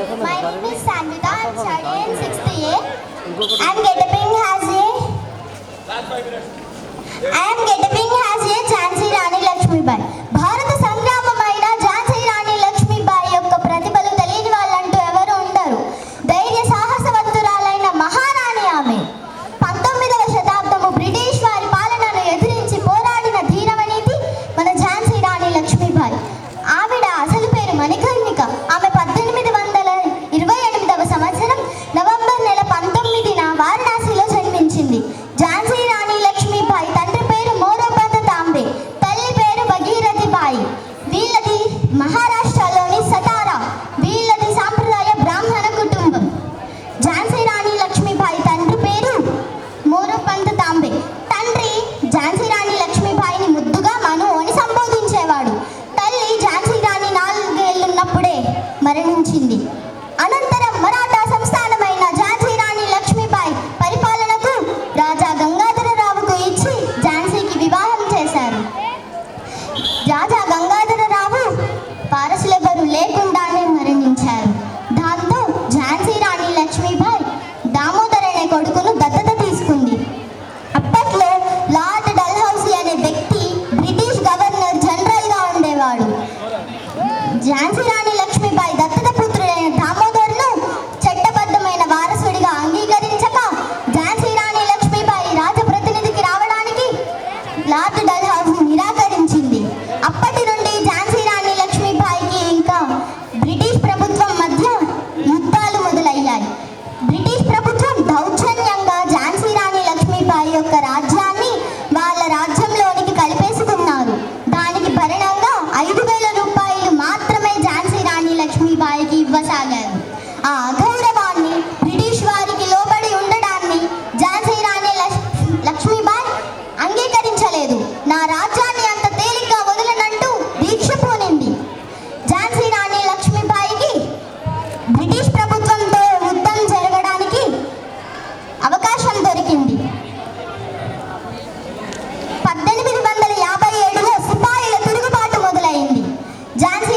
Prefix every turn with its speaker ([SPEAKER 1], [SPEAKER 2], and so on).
[SPEAKER 1] My name is Sanjita. I am studying 6th A. I am getting has a Jhansi Rani Lakshmibai. భారత సంగ్రామమైన ఝాన్సీ రాణి లక్ష్మీబాయి యొక్క ప్రతిభలు తెలియని వాళ్ళంటూ ఎవరు ఉండరు. ధైర్య సాహసవంతురాలైన మహారాణి ఆమె. 19వ శతాబ్దము బ్రిటిష్ వారి పాలనను ఎదిరించి పోరాడిన ధీరవనీతి మన ఝాన్సీ రాణి లక్ష్మీబాయి. ఆవిడ అసలు పేరు మణికర్ణిక. ఆమె 1828వ సంవత్సరం నవంబర్ నెల 19న వారణాసిలో జన్మించింది. ఝాన్సీ రాణి లక్ష్మీబాయి తండ్రి పేరు మోరోపంత తాంబే, తల్లి పేరు భగీరథి బాయి. వీళ్ళది మహారాష్ట్రలోని సతారా. వీళ్ళది సాంప్రదాయ బ్రాహ్మణ కుటుంబం. ఝాన్సీ రాణి లక్ష్మీబాయి తండ్రి పేరు మోరోపంత తాంబే. తండ్రి ఝాన్సీ రాణి లక్ష్మీబాయిని ముద్దుగా మను అని సంబోధించేవాడు. తల్లి ఝాన్సీ రాణి 4 ఏళ్లున్నప్పుడే మరణించింది. అనంతరం మరాఠా సంస్థానమైన ఝాన్సీ రాణి లక్ష్మీబాయి పరిపాలనకు రాజా గంగాధరరావుకు ఇచ్చి ఝాన్సీకి వివాహం చేశారు. రాజా గంగాధరరావు వారసులెవరూ లేకుండానే మరణించారు. దాంతో ఝాన్సీ రాణి లక్ష్మీబాయి దామోదర్ అనే కొడుకును దత్తత తీసుకుంది. అప్పట్లో లార్డ్ డల్హౌసీ అనే వ్యక్తి బ్రిటిష్ గవర్నర్ జనరల్గా ఉండేవాడు. ఝాన్సీ రాణి లక్ష్మీబాయి దత్తత పుత్రుడైన దామోదర్ను చట్టబద్ధమైన వారసుడిగా అంగీకరించక ఝాన్సీ రాణి లక్ష్మీబాయి రాజప్రతినిధికి రావడానికి లార్డ్ డల్హౌసీ నిరాకరించింది. అప్పటి నుండి ఝాన్సీ రాణి లక్ష్మీబాయికి ఇంకా బ్రిటిష్ ప్రభుత్వం మధ్య యుద్ధాలు మొదలయ్యాయి. బ్రిటిష్ ప్రభుత్వం దౌర్జన్యంగా ఝాన్సీ రాణి లక్ష్మీబాయి యొక్క రాజ్యాన్ని వాళ్ళ రాజ్యంలోనికి కలిపేసుకున్నారు. దానికి భరణంగా 5,000 రూపాయలు మాత్రమే ఝాన్సీ రాణి లక్ష్మీబాయికి ఇవ్వసాగారు. ఆ అగౌరవాన్ని, బ్రిటిష్ వారికి లోబడి ఉండడాన్ని ఝాన్సీ రాణి లక్ష్మీబాయి అంగీకరించలేదు. నా రాజ్యాన్ని అంత తేలిగ్గా వదలనంటూ దీక్ష పూనింది. ఝాన్సీ రాణి లక్ష్మీబాయికి బ్రిటిష్ ప్రభుత్వంతో యుద్ధం జరగడానికి అవకాశం దొరికింది. 1857లో సిపాయిల తిరుగుబాటు మొదలైంది. ఝాన్సీ